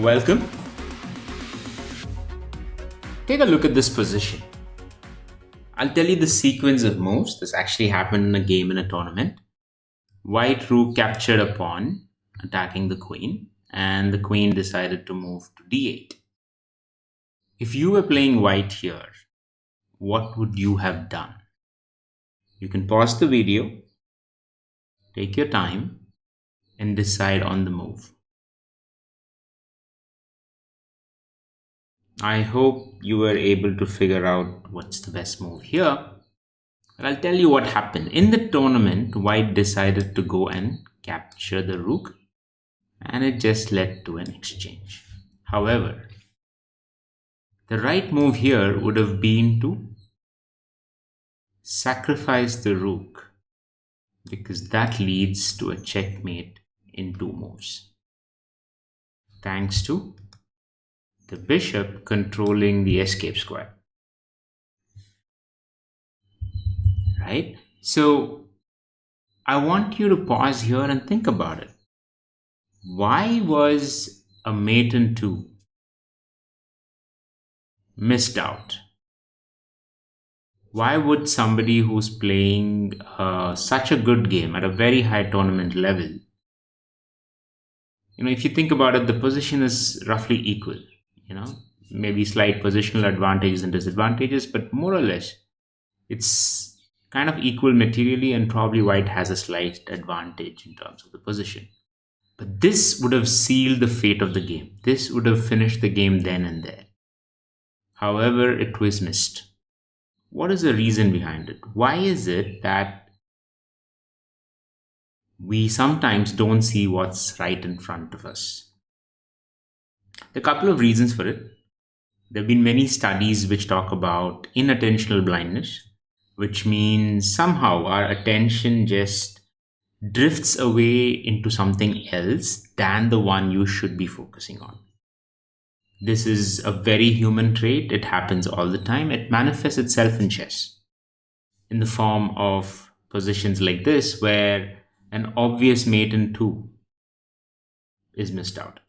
Welcome. Take a look at this position. I'll tell you the sequence of moves. This actually happened in a game in a tournament. White rook captured a pawn, attacking the queen, and the queen decided to move to d8. If you were playing white here, what would you have done? You can pause the video, take your time, and decide on the move. I hope you were able to figure out what's the best move here. But I'll tell you what happened. In the tournament, white decided to go and capture the rook, and it just led to an exchange. However, the right move here would have been to sacrifice the rook, because that leads to a checkmate in two moves, thanks to the bishop controlling the escape square. Right? So I want you to pause here and think about it. Why was a mate in 2 missed out? Why would somebody who's playing such a good game at a very high tournament level, if you think about it, the position is roughly equal, maybe slight positional advantages and disadvantages, but more or less it's kind of equal materially, and probably white has a slight advantage in terms of the position. But this would have sealed the fate of the game. This would have finished the game then and there. However, it was missed. What is the reason behind it? Why is it that we sometimes don't see what's right in front of us? There are a couple of reasons for it. There have been many studies which talk about inattentional blindness, which means somehow our attention just drifts away into something else than the one you should be focusing on. This is a very human trait. It happens all the time. It manifests itself in chess in the form of positions like this, where an obvious mate in 2 is missed out.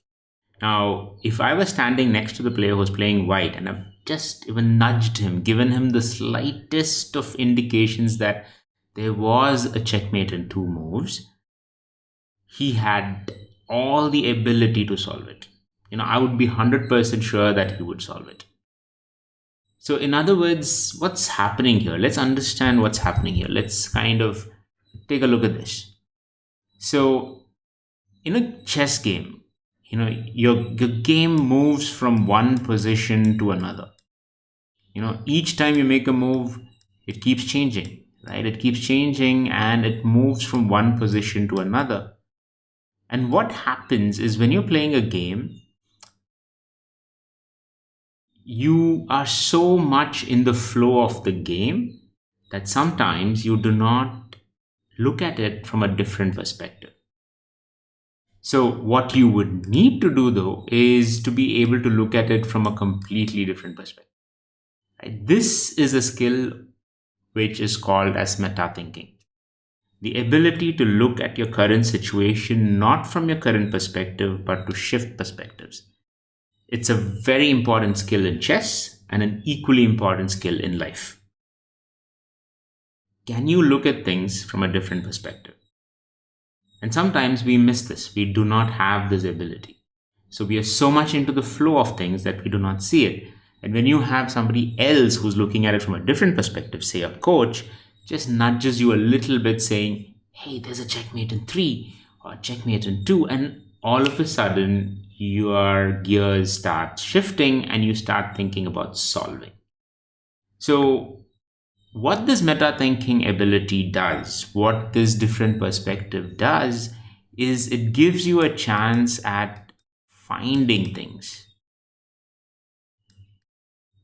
Now, if I was standing next to the player who's playing white and I've just even nudged him, given him the slightest of indications that there was a checkmate in 2 moves, he had all the ability to solve it. I would be 100% sure that he would solve it. So in other words, what's happening here? Let's understand what's happening here. Let's kind of take a look at this. So in a chess game, your game moves from one position to another. Each time you make a move, it keeps changing, right? It keeps changing and it moves from one position to another. And what happens is, when you're playing a game, you are so much in the flow of the game that sometimes you do not look at it from a different perspective. So what you would need to do, though, is to be able to look at it from a completely different perspective. Right? This is a skill which is called as metathinking. The ability to look at your current situation not from your current perspective, but to shift perspectives. It's a very important skill in chess and an equally important skill in life. Can you look at things from a different perspective? And sometimes we miss this. We do not have this ability. So we are so much into the flow of things that we do not see it. And when you have somebody else who's looking at it from a different perspective, say a coach, just nudges you a little bit saying, hey, there's a checkmate in 3 or checkmate in 2. And all of a sudden, your gears start shifting and you start thinking about solving. So what this metathinking ability does, what this different perspective does, is it gives you a chance at finding things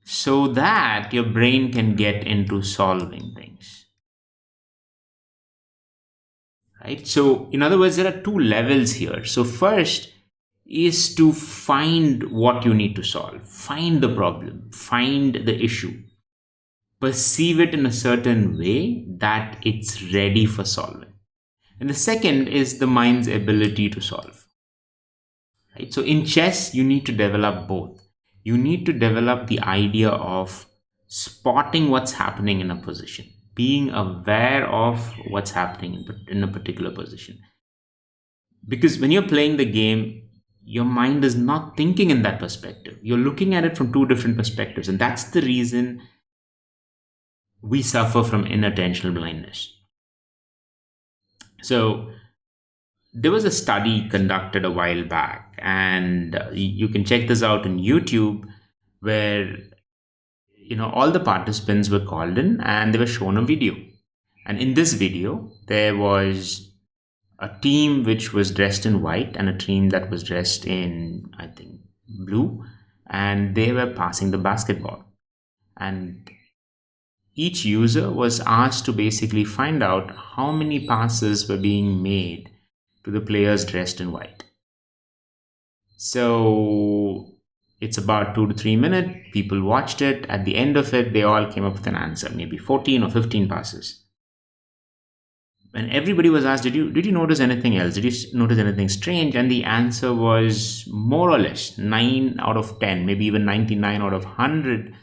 so that your brain can get into solving things. Right? So in other words, there are 2 levels here. So first is to find what you need to solve, find the problem, find the issue, perceive it in a certain way that it's ready for solving. And the second is the mind's ability to solve. right? So in chess, you need to develop both. You need to develop the idea of spotting what's happening in a position, being aware of what's happening in a particular position. Because when you're playing the game, your mind is not thinking in that perspective. You're looking at it from two different perspectives. And that's the reason we suffer from inattentional blindness. So there was a study conducted a while back, and you can check this out on YouTube, where all the participants were called in and they were shown a video. And in this video, there was a team which was dressed in white and a team that was dressed in, I think, blue, and they were passing the basketball. And each user was asked to basically find out how many passes were being made to the players dressed in white. So it's about 2 to 3 minutes. People watched it. At the end of it, they all came up with an answer, maybe 14 or 15 passes. And everybody was asked, did you notice anything else? Did you notice anything strange? And the answer was more or less 9 out of 10, maybe even 99 out of 100.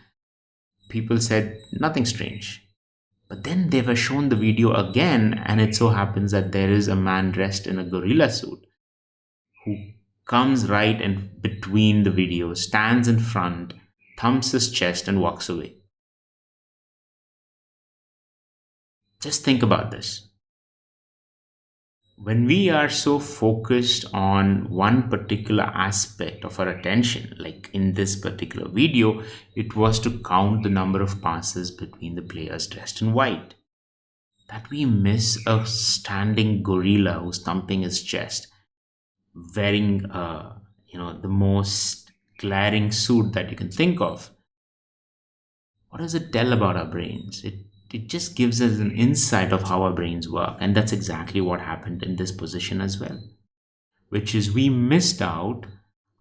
People said nothing strange. But then they were shown the video again, and it so happens that there is a man dressed in a gorilla suit who comes right in between the video, stands in front, thumps his chest, and walks away. Just think about this. When we are so focused on one particular aspect of our attention, like in this particular video, it was to count the number of passes between the players dressed in white, that we miss a standing gorilla who's thumping his chest, wearing the most glaring suit that you can think of. What does it tell about our brains? It just gives us an insight of how our brains work. And that's exactly what happened in this position as well, which is we missed out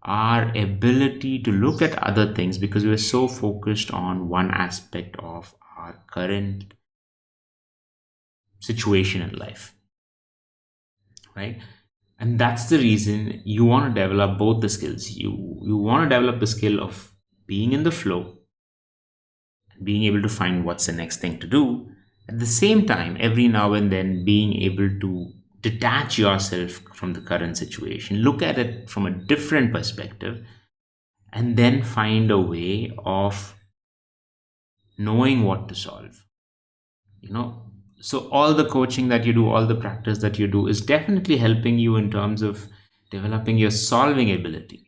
our ability to look at other things because we were so focused on one aspect of our current situation in life, right? And that's the reason you want to develop both the skills. You want to develop the skill of being in the flow, being able to find what's the next thing to do. At the same time, every now and then being able to detach yourself from the current situation, look at it from a different perspective, and then find a way of knowing what to solve. So all the coaching that you do, all the practice that you do is definitely helping you in terms of developing your solving ability.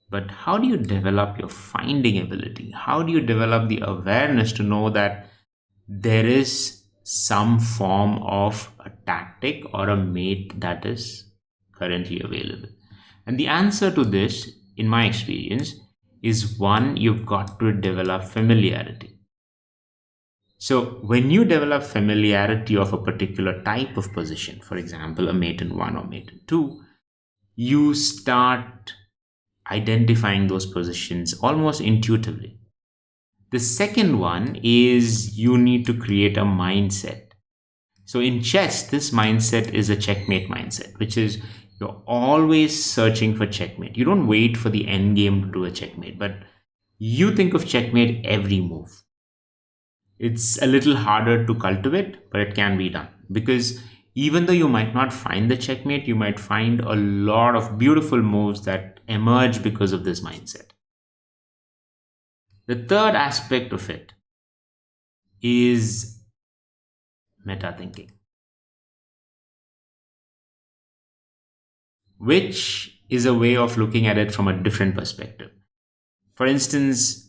But how do you develop your finding ability? How do you develop the awareness to know that there is some form of a tactic or a mate that is currently available? And the answer to this, in my experience, is one, you've got to develop familiarity. So when you develop familiarity of a particular type of position, for example, a mate in 1 or mate in 2, you start identifying those positions almost intuitively. The second one is you need to create a mindset. So in chess, this mindset is a checkmate mindset, which is you're always searching for checkmate. You don't wait for the end game to do a checkmate, but you think of checkmate every move. It's a little harder to cultivate, but it can be done, because even though you might not find the checkmate, you might find a lot of beautiful moves that emerge because of this mindset. The third aspect of it is metathinking, which is a way of looking at it from a different perspective. For instance,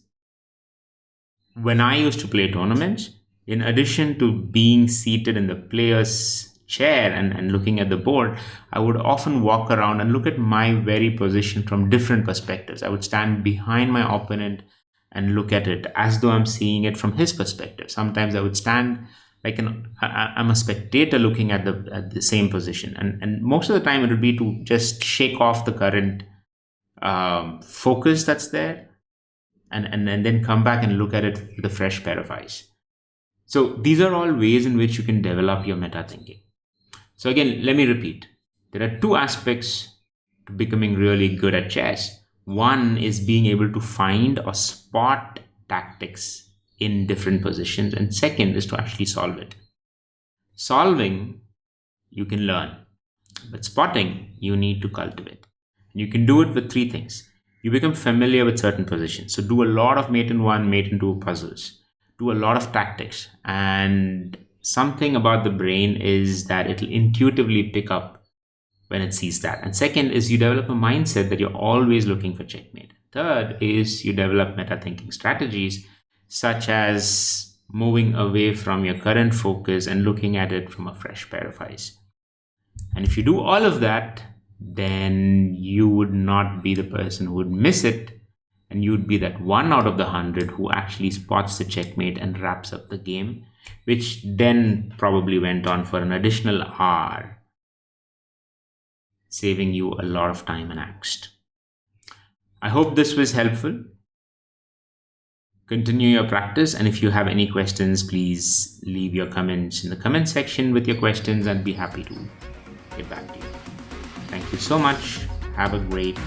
when I used to play tournaments, in addition to being seated in the player's chair and looking at the board, I would often walk around and look at my very position from different perspectives. I would stand behind my opponent and look at it as though I'm seeing it from his perspective. Sometimes I would stand like I'm a spectator looking at the same position. And most of the time it would be to just shake off the current focus that's there, and then come back and look at it with a fresh pair of eyes. So these are all ways in which you can develop your meta thinking. So again, let me repeat. There are two aspects to becoming really good at chess. One is being able to find or spot tactics in different positions, and second is to actually solve it. Solving, you can learn, but spotting, you need to cultivate. You can do it with three things. You become familiar with certain positions. So do a lot of mate in one, mate in two puzzles. Do a lot of tactics. And something about the brain is that it'll intuitively pick up when it sees that. And second is you develop a mindset that you're always looking for checkmate. Third is you develop meta thinking strategies, such as moving away from your current focus and looking at it from a fresh pair of eyes. And if you do all of that, then you would not be the person who would miss it. And you'd be that 1 out of the 100 who actually spots the checkmate and wraps up the game, which then probably went on for an additional hour, saving you a lot of time and angst. I hope this was helpful. Continue your practice, and if you have any questions, please leave your comments in the comment section with your questions, and be happy to get back to you. Thank you so much. Have a great